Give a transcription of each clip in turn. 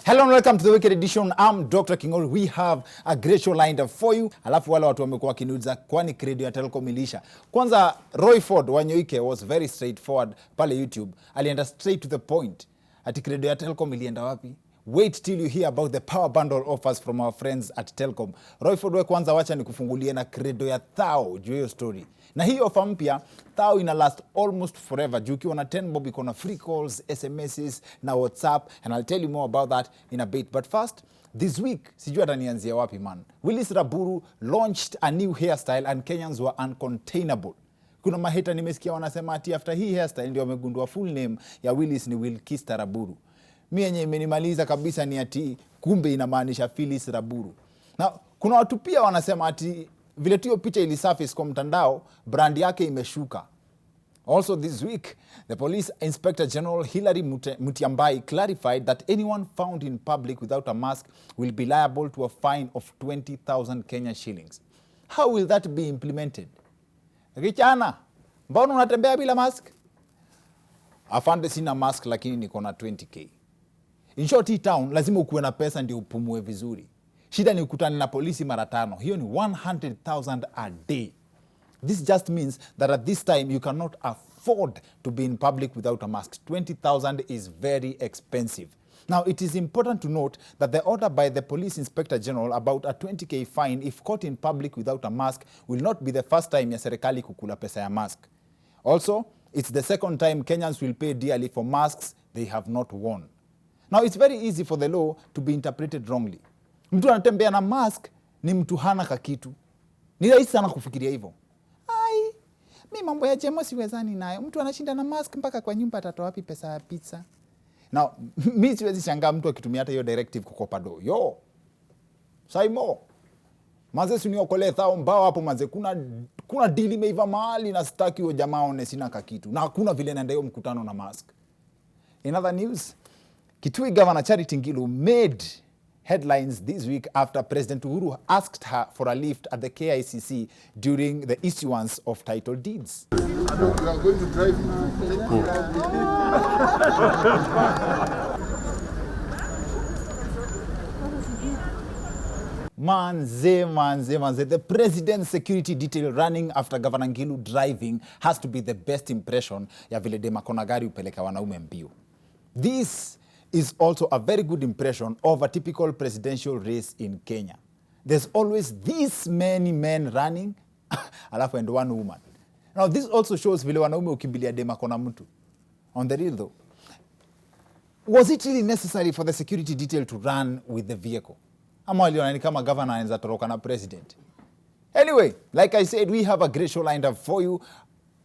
Hello and welcome to the Wicked Edition. I'm Dr. Kingori. We have a great show lined up for you. Alafu wale watu wamekuwa kiniuliza kwani credo ya Telkom ilisha. Kwanza Roy Ford Wanyoike was very straightforward pale YouTube. Alienda straight to the point. Ati credo ya Telkom ilienda wapi? Wait till you hear about the power bundle offers from our friends at Telkom. Roy Ford we kwanza wacha nikufungulie na credo ya thao juu hiyo story. Na hii offer mpya thao ina last almost forever. Juu ukiwa na 10 bob iko na free calls, SMSs na WhatsApp, and I'll tell you more about that in a bit. But first, this week sijui atanianzia wapi man. Willis Raburu launched a new hairstyle and Kenyans were uncontainable. Kuna maheta nimesikia wanasema ati after hii hairstyle ndio wamegundua full name ya Willis ni Wilkis Raburu. Mimi yenye imenimaliza kabisa ni ati kumbe inamaanisha Phyllis Raburu. Na kuna watu pia wanasema ati vile tu picha ilisurface kwa mtandao brand yake imeshuka. Also this week, the Police Inspector General Hilary Mutiambai clarified that anyone found in public without a mask will be liable to a fine of 20,000 Kenya shillings. How will that be implemented? Kichana, mbona unatembea bila mask? Afande sina mask lakini niko na 20k. In short, hii town lazima ukuwe na pesa ndio upumue vizuri. Shida ni ukutane na polisi mara 5. Hiyo ni 100,000 a day. This just means that at this time you cannot afford to be in public without a mask. 20,000 is very expensive. Now, it is important to note that the order by the Police Inspector General about a 20k fine if caught in public without a mask will not be the first time ya serikali kukula pesa ya mask. Also, it's the second time Kenyans will pay dearly for masks they have not worn. Now, it's very easy for the law to be interpreted wrongly. Mtu anatembea na mask ni mtu hana kakitu. Ni rahisi sana kufikiria hivyo. Ai, mimi mambo ya jemo siwezani nayo. Mtu anashinda na mask mpaka kwa nyumba atatoa wapi pesa ya pizza? Now, mimi siwezi shangaa mtu akitumia hata hiyo directive kukopa do. Yo. Saimo. Manze siniokolee thao mbao hapo manze kuna deal imeiva mahali na sitaki huyo jamaa one sina kakitu. Na hakuna vile naenda hiyo mkutano na mask. In other news, Kitui Governor Charity Ngilu made headlines this week after President Uhuru asked her for a lift at the KICC during the issuance of title deeds. You are going to drive Manze. The president's security detail running after Governor Ngilu driving has to be the best impression ya vile dema kona gari upeleka wanaume mbio. This is also a very good impression of a typical presidential race in Kenya. There's always this many men running, alafu and one woman. Now this also shows vile wanaume ukimbilia dema kona mtu. On the real though, was it really necessary for the security detail to run with the vehicle? Ama waliona ni kama governor anaweza toroka na president. Anyway, like I said, we have a great show lined up for you.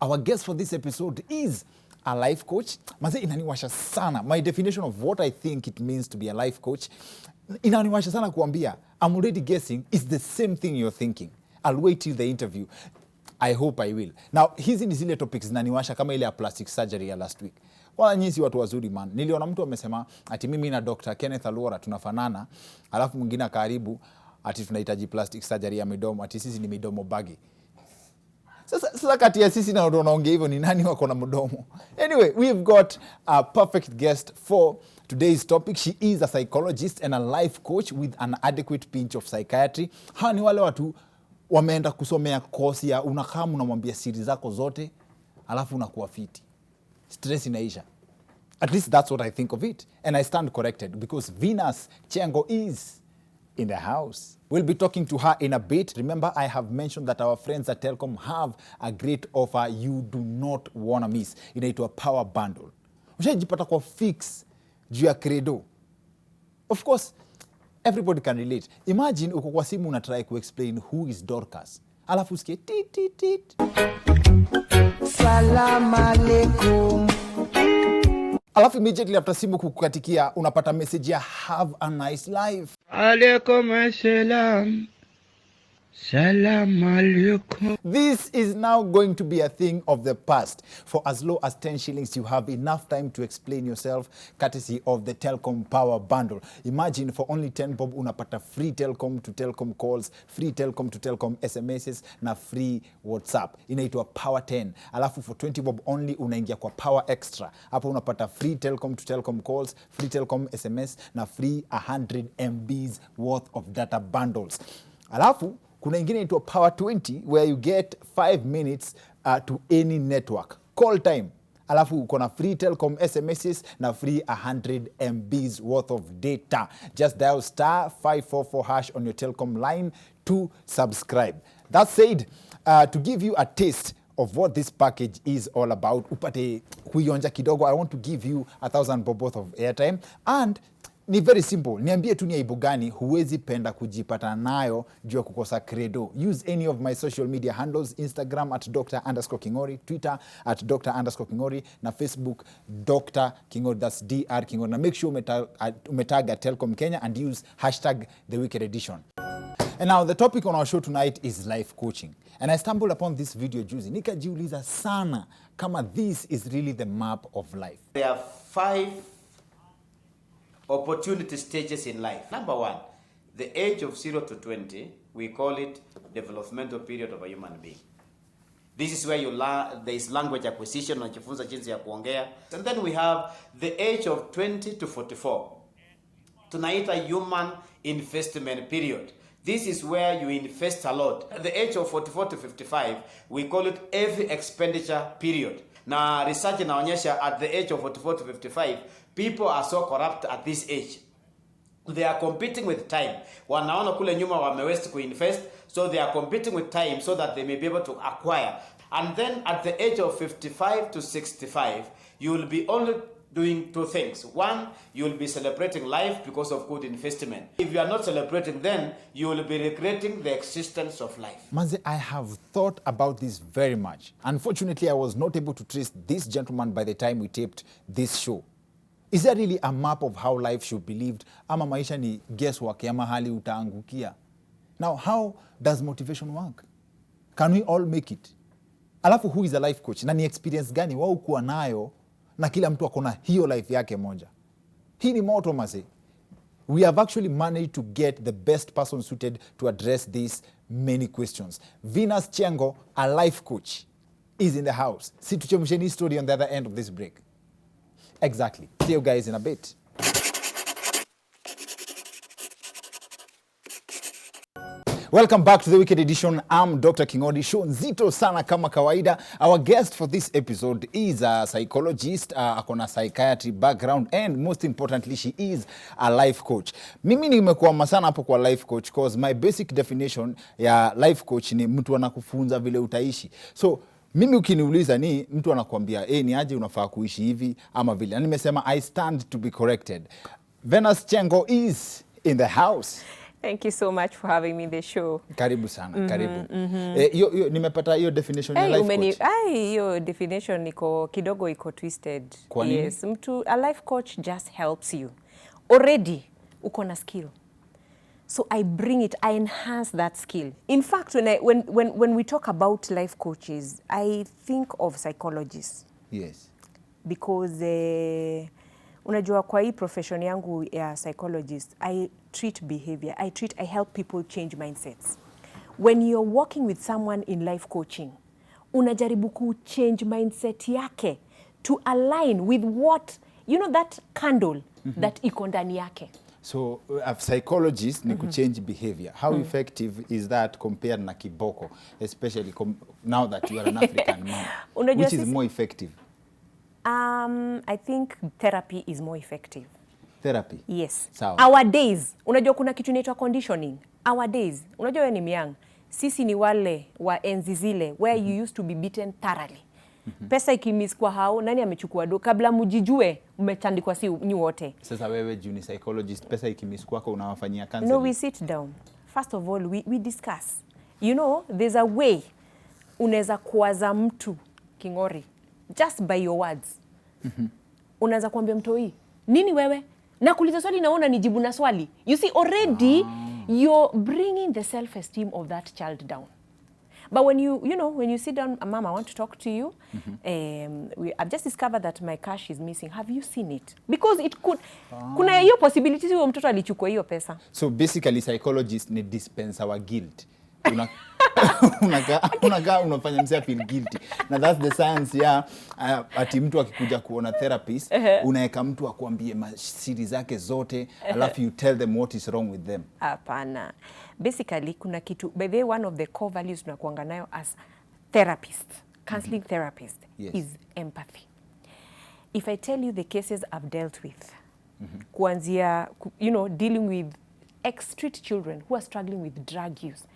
Our guest for this episode is a life coach. Maze inaniwasha sana. My definition of what I think it means to be a life coach, inaniwasha sana kuambia, I'm already guessing it's the same thing you're thinking. I'll wait till the interview. I hope I will. Now, hizi ni zile topics zinaniwasha kama ile ya plastic surgery ya last week. Wala nyinyi si watu wazuri man. Niliona mtu amesema ati mimi na Dr. Kenneth Alwora tunafanana, alafu mwingine karibu ati tunahitaji plastic surgery ya midomo, ati sisi ni midomo bagi. Sasa kati ya sisi na unaongea hivyo ni nani wako na mdomo? Anyway, we've got a perfect guest for today's topic. She is a psychologist and a life coach with an adequate pinch of psychiatry. Hawa ni wale watu wameenda kusomea course ya unakaa unamwambia siri zako zote, alafu unakuwa fiti. Stress inaisha. At least that's what I think of it. And I stand corrected because Venus Kyengo is in the house. We'll be talking to her in a bit. Remember, I have mentioned that our friends at Telkom have a great offer you do not want to miss. Inaitwa power bundle. Ushajipata kwa fix juu ya credo. Of course, everybody can relate. Imagine uko kwa simu unatry to explain who is Dorcas. Alafu usikie tit tit tit. Salam alaikum. Alafu immediately after simu kukatikia unapata message ya have a nice life. Alaikum assalam. Salam alaikum. This is now going to be a thing of the past. For as low as 10 shillings, you have enough time to explain yourself, courtesy of the Telkom Power Bundle. Imagine for only 10 bob unapata free Telkom to Telkom calls, free Telkom to Telkom SMSs, na free WhatsApp. Inaitwa Power 10. Alafu for 20 bob only unaingia kwa Power Extra. Hapo unapata free Telkom to Telkom calls, free Telkom SMS, na free 100 MBs worth of data bundles. Alafu kuna ingine inaitwa Power 20 where you get 5 minutes to any network call time. Alafu uko na free Telkom SMSs na free 100 MBs worth of data. Just dial star 544 hash on your Telkom line to subscribe. That said, to give you a taste of what this package is all about, upate kuionja kidogo, I want to give you 1,000 bob worth of airtime. And ni very simple. Niambie tu ni aibu gani huwezi penda kujipata nayo juu ya kukosa credo. Use any of my social media handles, Instagram at Dr_Kingori, Twitter at Dr_Kingori, na Facebook Dr. Kingori, that's Dr. Kingori. Na make sure umetaga Telkom Kenya and use hashtag The Wicked Edition. And now the topic on our show tonight is life coaching. And I stumbled upon this video juzi. Nikajiuliza sana kama this is really the map of life. There are 5 opportunity stages in life. Number 1, the age of 0 to 20, we call it developmental period of a human being. This is where you learn, there is language acquisition, unajifunza jinsi ya kuongea. And then we have the age of 20 to 44. Tunaita human investment period. This is where you invest a lot. At the age of 44 to 55, we call it heavy expenditure period. Na research inaonyesha at the age of 44 to 55, people are so corrupt at this age. They are competing with time. Wanaona kule nyuma wamewest kuinvest, so they are competing with time so that they may be able to acquire. And then at the age of 55 to 65, you will be only doing 2 things. 1, you will be celebrating life because of good investment. If you are not celebrating, then you will be regretting the existence of life. Manze, I have thought about this very much. Unfortunately, I was not able to trace this gentleman by the time we taped this show. Is there really a map of how life should be lived? Ama maisha ni guesswork ya mahali utaangukia? Now, how does motivation work? Can we all make it? Alafu, who is a life coach? Na ni experience gani wao kuwa nayo na kila mtu akona hiyo life yake moja? Hii ni moto mase. We have actually managed to get the best person suited to address these many questions. Venus Kyengo, a life coach, is in the house. Si tuchemsheni story on the other end of this break. Exactly. See you guys in a bit. Welcome back to the Wicked Edition. I'm Dr. Kingori. Show nzito sana kama kawaida. Our guest for this episode is a psychologist, akona psychiatry background, and most importantly, she is a life coach. Mimi nimekuwa sana hapo kwa life coach because my basic definition ya life coach ni mtu anakufunza vile utaishi. So mimi ukiniuliza ni mtu anakuambia ni aje unafaa kuishi hivi ama vile. Na nimesema I stand to be corrected. Venus Kyengo is in the house. Thank you so much for having me in the show. Karibu sana, karibu. Nimepata hiyo definition ya life coach. Hiyo definition niko kidogo iko twisted. Kwa nini? Yes, a life coach just helps you. Already uko na skill. So I bring it, I enhance that skill. In fact, when we talk about life coaches, I think of psychologists. Yes. Because unajua kwa hii profession yangu ya psychologist, I treat behavior. I help people change mindsets. When you're working with someone in life coaching, unajaribu ku change mindset yake to align with what, you know, that candle that iko ndani yake. So a psychologist ni change behavior. How effective is that compared na kiboko, especially now that you are an African man? Which is more effective? I think therapy is more effective. Therapy? Yes. Sawa. Our days, unajua kuna kitu inaitwa conditioning. Our days, unajua wewe ni myang. Sisi ni wale wa enzi zile where you used to be beaten thoroughly. Pesa ikimiss kwa hao, nani amechukua do? Kabla mjijue, umetandikwa si nyi wote. Sasa wewe juu ni psychologist, pesa ikimiss kwako unawafanyia counseling? No, we sit down. First of all, we discuss. You know, there's a way unaweza kuwaza mtu Kingori just by your words. Unaweza kuambia mtu hii, nini wewe? Na kuuliza swali naona nijibu na swali. You see already you're bringing the self-esteem of that child down. But when when you sit down, Mom, I want to talk to you. I've just discovered that my cash is missing. Have you seen it? Because it could, kuna hiyo possibility huyo mtoto alichukua hiyo pesa. So basically psychologist ni dispense our guilt. Unafanya msea feel guilty. Na that's the science ati mtu akikuja kuona therapist, unaeka mtu akuambie siri zake zote, alafu you tell them what is wrong with them. Hapana. Basically, kuna kitu, by the way, one of the core values tunakuanga nayo as therapist, counseling therapist, is empathy. If I tell you the cases I've dealt with, kuanzia, dealing with ex-street children who are struggling with drug use,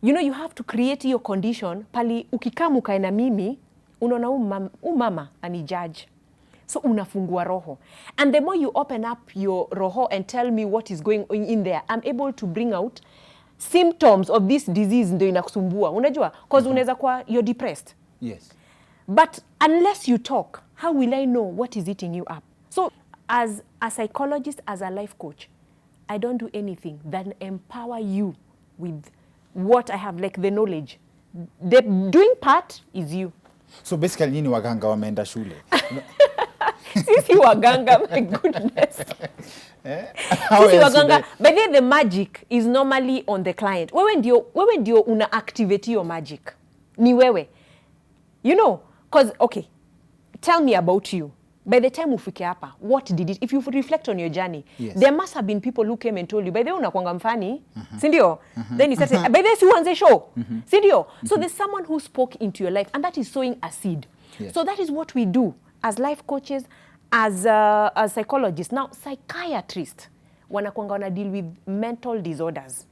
you have to create your condition, pali ukikamu kaena mimi, unaona mama ani judge. So unafungua roho. And the more you open up your roho and tell me what is going on in there, I'm able to bring out symptoms of this disease ndio inakusumbua. Unajua? Because unaweza kuwa you're depressed. Yes. But unless you talk, how will I know what is eating you up? So as a psychologist, as a life coach, I don't do anything than empower you with what I have, like the knowledge. The doing part is you. So basically nini waganga wameenda shule? Sisi waganga, my goodness. Sisi waganga, but then the magic is normally on the client. Wewe ndio una activate your magic. Ni wewe. Because, okay, tell me about you. By the time ufike hapa, what did it, if you reflect on your journey, there must have been people who came and told you, by the way unakuanga mfani, sindio? Then you started, by the way si uanze show, sindio? So there's someone who spoke into your life, and that is sowing a seed. So that is what we do as life coaches, as psychologists. Now, psychiatrists, wanakuanga wana deal with mental disorders.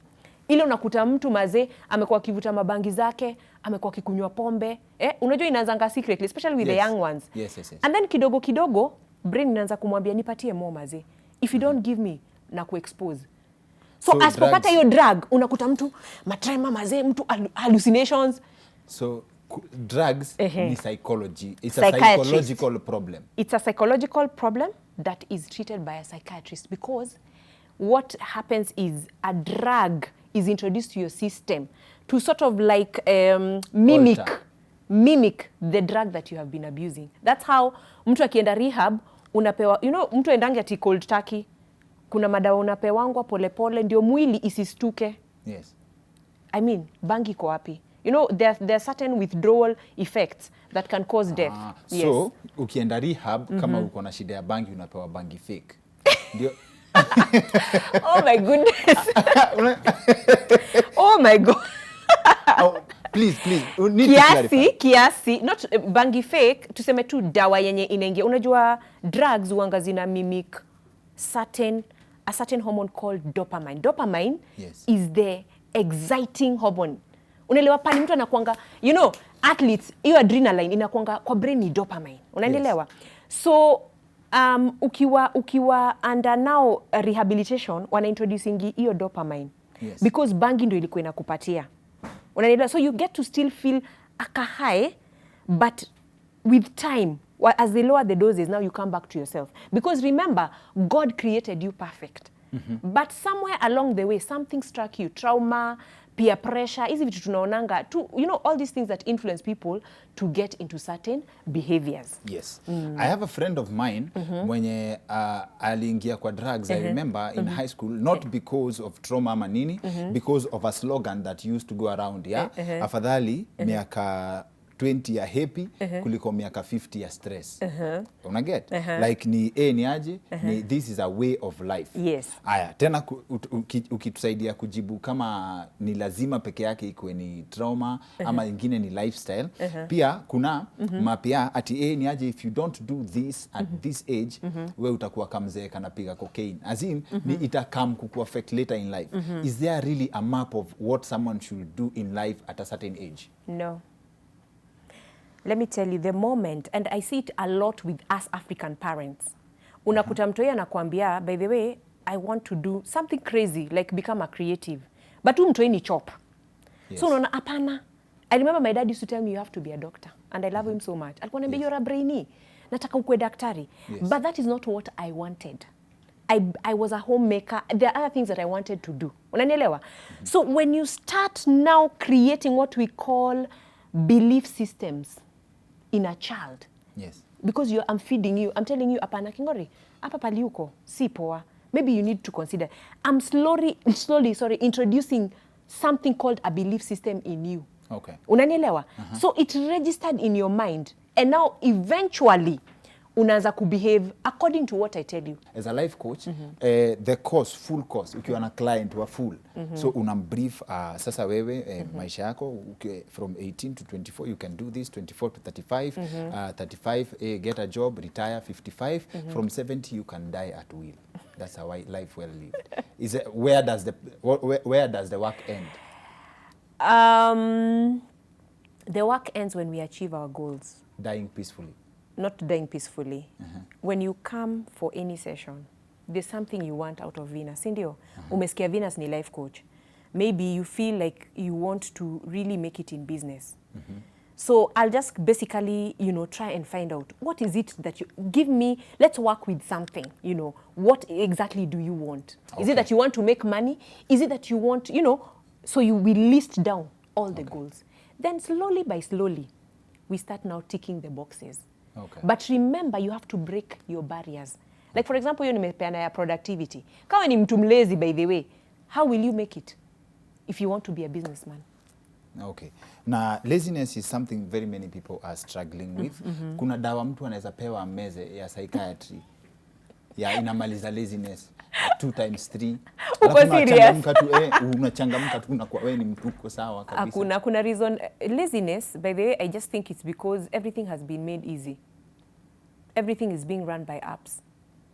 Ile unakuta mtu mazee, amekuwa kivuta mabangi zake, amekuwa kikunywa pombe. Unajua inaanzanga secretly, especially with the young ones. Yes. And then kidogo, brain inaanza kumwambia nipatie more mazee. If you don't give me, na kuexpose. So asipopata hiyo drug, unakuta mtu matrema mazee, mtu hallucinations. So drugs ni psychology. It's a psychological problem. It's a psychological problem that is treated by a psychiatrist, because what happens is a drug is introduced to your system to sort of like mimic the drug that you have been abusing. That's how mtu akienda rehab unapewa, mtu endange ati cold turkey, kuna madawa unapewangwa polepole ndio mwili isistuke. Yes. I mean, bangi iko wapi? There are certain withdrawal effects that can cause death. So, ukienda rehab, kama uko na shida ya bangi, unapewa bangi fake. Ndio. Oh my goodness. Oh my God. Please. You need to clarify. Kiasi, not bangi fake, tuseme tu dawa yenye inaingia. Unajua drugs huanga zina mimic a certain hormone called dopamine. Dopamine is the exciting hormone. Unaelewa pale mtu anakuanga, athletes, hiyo adrenaline inakuanga kwa brain ni dopamine. Unaelewa? So ukiwa under now rehabilitation, wana introducing hiyo dopamine. Because bangi ndio ilikuwa inakupatia. Unaelewa? So you get to still feel a high, but with time, as they lower the doses, now you come back to yourself. Because remember, God created you perfect. But somewhere along the way, something struck you. Trauma, peer pressure, hizi vitu tunaonanga, all these things that influence people to get into certain behaviors. Yes. I have a friend of mine mwenye aliingia kwa drugs, I remember, in high school, not because of trauma ama nini, because of a slogan that used to go around, afadhali miaka 20 ya happy kuliko miaka 50 ya stress. Unaget? Like ni aje, this is a way of life. Yes. Aya, tena ukitusaidia kujibu kama ni lazima peke yake ikuwe ni trauma ama ingine ni lifestyle. Pia kuna mapia ati ni aje, if you don't do this at this age, we utakuwa kamzee kanapiga cocaine. Azim, ni itakam kuku affect later in life. Is there really a map of what someone should do in life at a certain age? No. Let me tell you, the moment, and I see it a lot with us African parents. Unakuta mtu yeye anakuambia, by the way, I want to do something crazy, like become a creative. But mtu ni chop. So unaona hapana. I remember my dad used to tell me you have to be a doctor, and I love him so much. Alikuwa ananiambia you're a brainy. Nataka ukue daktari. But that is not what I wanted. I was a homemaker. There are other things that I wanted to do. Unanielewa? So when you start now creating what we call belief systems in a child, Yes. because I'm feeding you, I'm telling you, apana Kingori, apa paliuko, si poa. Maybe you need to consider. I'm slowly, introducing something called a belief system in you. Okay. Unanielewa? So it registered in your mind. And now eventually, unaanza kubehave according to what I tell you. As a life coach, the course, full course, ukiwa na client wa full, so unambrief sasa wewe maisha yako, from 18 to 24, you can do this, 24 to 35, 35, get a job, retire, 55, from 70, you can die at will. That's a life well lived. Where does the work end? The work ends when we achieve our goals. Dying peacefully. Not dying peacefully. When you come for any session, there's something you want out of Venus. Sindio, umesikia Venus ni life coach. Maybe you feel like you want to really make it in business. So I'll just basically, try and find out what is it that you give me. Let's work with something. What exactly do you want? Is it that you want to make money? Is it that you want, so you will list down all the goals. Then slowly by slowly, we start now ticking the boxes. Okay. But remember, you have to break your barriers. Like for example, you nimepeana ya productivity. Kama ni mtu mlazy, by the way, how will you make it if you want to be a businessman? Okay. Now, laziness is something very many people are struggling with. Kuna dawa mtu anaweza pewa meze ya psychiatry. Ya inamaliza laziness 2 times 3. Uko serious? Unachangamka tu unakuwa wewe ni mtu uko sawa kabisa. Kuna reason. Laziness, by the way, I just think it's because everything has been made easy. Everything is being run by apps.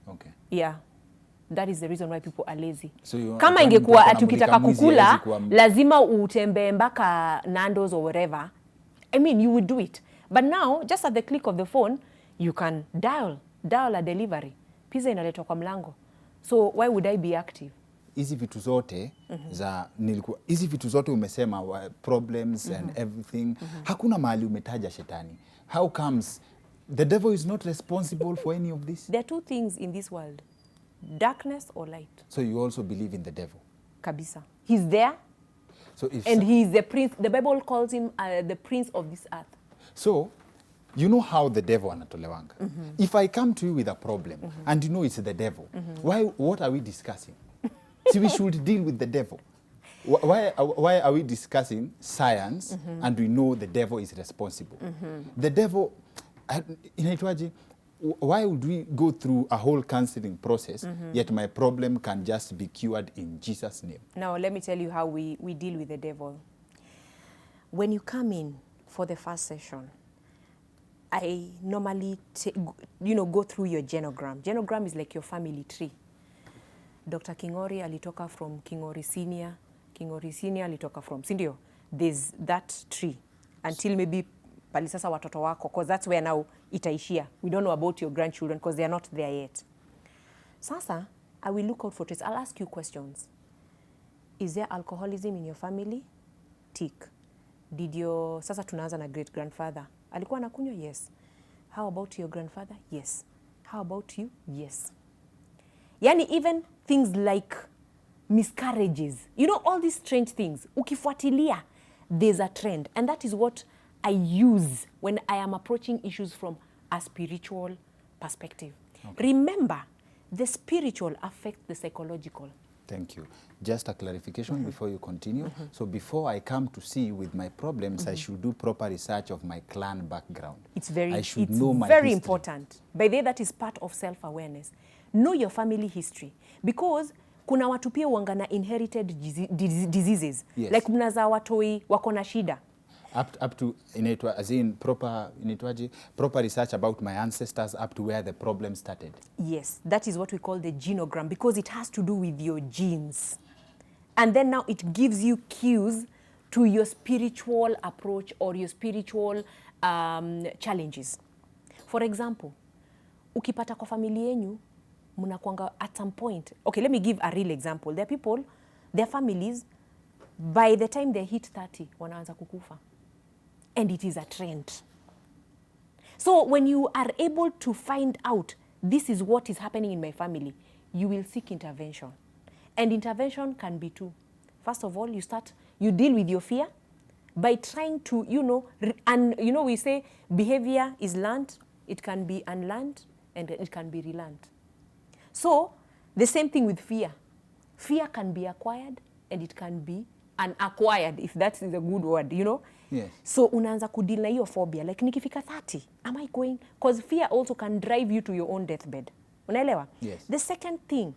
Okay. Yeah. That is the reason why people are lazy. So kama ingekuwa atukitaka kukula, lazima utembee mpaka Nando's or whatever. I mean, you would do it. But now, just at the click of the phone, you can dial a delivery. Pizza inaletwa kwa mlango. So why would I be active? Hizi vitu zote hizi vitu zote umesema problems and everything. Hakuna mahali umetaja shetani. How comes the devil is not responsible for any of this? There are 2 things in this world. Darkness or light. So you also believe in the devil? Kabisa. He's there. So if and he's the prince. The Bible calls him the prince of this earth. So, you know how the devil anatolewanga. If I come to you with a problem and you know it's the devil, what are we discussing? See, we should deal with the devil. Why are we discussing science and we know the devil is responsible? The devil, inaitwaje? Why would we go through a whole counseling process, yet my problem can just be cured in Jesus' name? Now, let me tell you how we deal with the devil. When you come in for the first session, I normally go through your genogram. Genogram is like your family tree. Dr. Kingori alitoka from Kingori Senior. Kingori Senior alitoka from Sindio. There's that tree until maybe palisasa watoto wako, because that's where now itaishia. We don't know about your grandchildren because they are not there yet. Sasa, I will look out for traits. I'll ask you questions. Is there alcoholism in your family? Tick. Sasa tunaanza na great grandfather. Alikuwa anakunywa? Yes. How about your grandfather? Yes. How about you? Yes. Yani even things like miscarriages. You know, all these strange things. Ukifuatilia, there's a trend. And that is what I use when I am approaching issues from a spiritual perspective. Okay. Remember, the spiritual affects the psychological. Thank you. Just a clarification before you continue. So before I come to see you with my problems, I should do proper research of my clan background. It's very history. Important. By the way, that is part of self-awareness. Know your family history. Because kuna watu pia wangana inherited diseases. Yes. Like mnaza watoi wako na shida. Up to as in proper research about my ancestors up to where the problem started. Yes, that is what we call the genogram, because it has to do with your genes. And then now it gives you cues to your spiritual approach or your spiritual challenges. For example, ukipata kwa familia yenu mnakuanga at some point. Okay, let me give a real example. There are people, their families, by the time they hit 30, wanaanza kukufa. And it is a trend. So when you are able to find out this is what is happening in my family, you will seek intervention. And intervention can be two. First of all, you deal with your fear by trying to, we say behavior is learned, it can be unlearned, and it can be relearned. So, the same thing with fear. Fear can be acquired, and it can be unacquired, if that is a good word, Yes. So, unaanza kudeal na hiyo phobia. Like, nikifika 30, am I going? Because fear also can drive you to your own deathbed. Unaelewa? Yes. The second thing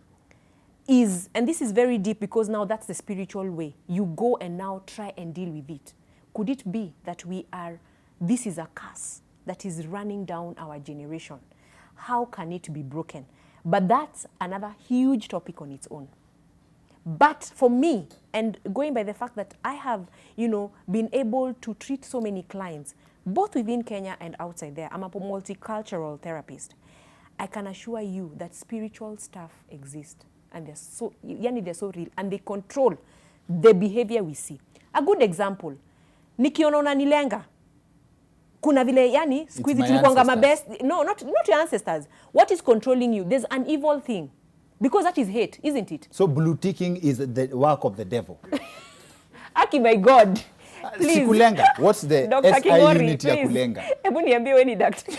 is, and this is very deep because now that's the spiritual way, you go and now try and deal with it. Could it be that this is a curse that is running down our generation? How can it be broken? But that's another huge topic on its own. But for me, and going by the fact that I have, been able to treat so many clients, both within Kenya and outside there, I'm a multicultural therapist. I can assure you that spiritual stuff exists, and they're so real, and they control the behavior we see. A good example, nikiona unanilenga, kuna vile siku hizi tulikuanga mabest. No, not your ancestors. What is controlling you? There's an evil thing. Because that is hate, isn't it? So blue ticking is the work of the devil. Aki, my God. Please. Sikulenga. What's the SI unit ya kulenga? Hebu niambie wewe ni daktari.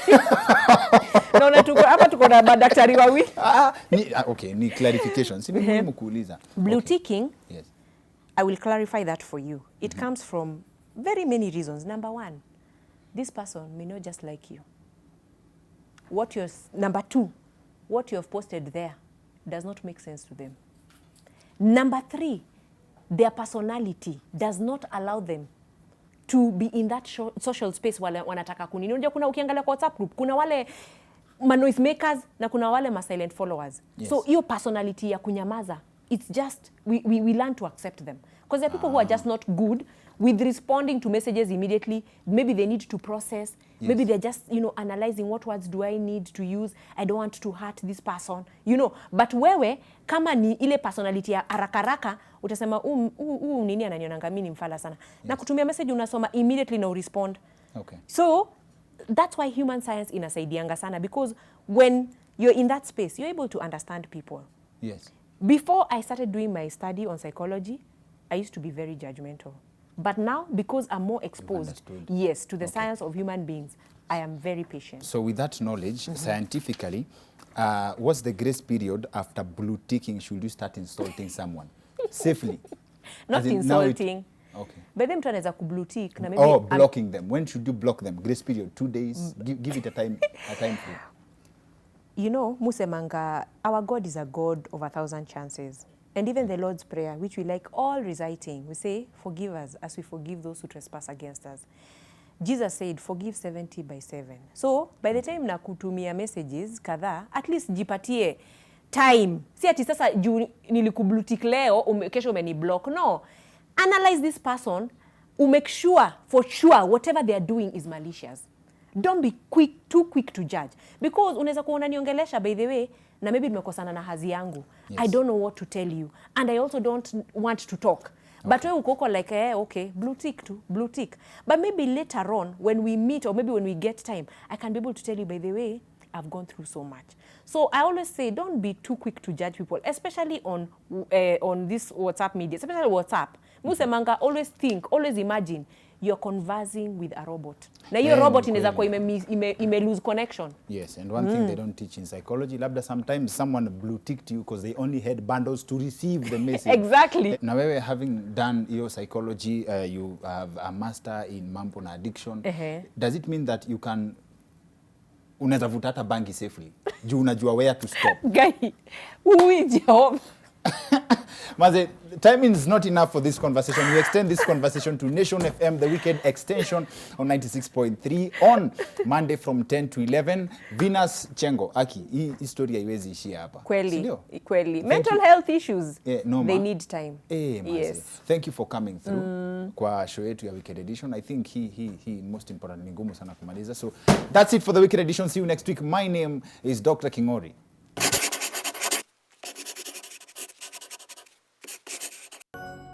Naona hapa tuko na madaktari wawili. Okay, ni clarification. Si muhimu kuuliza. Blue ticking. Yes. I will clarify that for you. It comes from very many reasons. Number one, this person may not just like you. Number two, what you have posted there does not make sense to them. Number three, their personality does not allow them to be in that social space wale wanataka kunini. Unajua kuna ukiangalia kwa WhatsApp group, kuna wale noise makers na kuna wale silent followers. Yes. So hiyo personality ya kunyamaza, it's just, we learn to accept them. Because there are people who are just not good with responding to messages immediately. Maybe they need to process. Yes. Maybe they're just, analyzing what words do I need to use. I don't want to hurt this person. But wewe, kama ni ile personality ya haraka utasema, nini ananionanga mimi ni mfala sana. Yes. Na kutumia message unasoma immediately na respond. Okay. So, that's why human science inasaidianga sana. Because when you're in that space, you're able to understand people. Yes. Before I started doing my study on psychology, I used to be very judgmental. But now, because I'm more exposed, yes, to the science of human beings, I am very patient. So with that knowledge, scientifically, what's the grace period after blue ticking should you start insulting someone? Safely? Not insulting. Okay. But then mtu anaweza kublue tick na maybe blocking them. When should you block them? Grace period, 2 days? Give it a time frame. Musemanga, our God is a God of 1,000 chances. And even the Lord's Prayer, which we like all reciting, we say, forgive us as we forgive those who trespass against us. Jesus said, forgive 70 by 7. So, by the time nakutumia messages kadhaa, at least jipatie time. Si ati sasa nilikublue tick leo, kesho umeniblock. No. Analyze this person, make sure, for sure, whatever they are doing is malicious. Don't be too quick to judge. Because unaweza kuona niongelesha, by the way, na maybe nimekosana na hazi yangu. Yes. I don't know what to tell you. And I also don't want to talk. Okay. But wewe uko like, okay, blue tick. But maybe later on, when we meet or maybe when we get time, I can be able to tell you, by the way, I've gone through so much. So I always say, don't be too quick to judge people, especially on this WhatsApp media, especially WhatsApp. Musemanga, always imagine you're conversing with a robot. Na hiyo robot inaweza kuwa ime lose connection. Yes, and one thing they don't teach in psychology, labda sometimes someone blue ticked you because they only had bundles to receive the message. Exactly. Now, having done your psychology, you have a master in mambo na addiction. Does it mean that you can unaweza vuta hata bangi safely? Juu unajua where to stop. Guy, who is your Maze, timing is not enough for this conversation. We extend this conversation to Nation FM, the weekend extension on 96.3 on Monday from 10 to 11. Venus Kyengo, Aki, hii historia haiwezi ishia hapa. Kweli. Mental health issues, they need time. Yes. Thank you for coming through kwa show yetu ya weekend edition. I think he most important ni ngumu sana kumaliza. So that's it for the weekend edition. See you next week. My name is Dr. Kingori.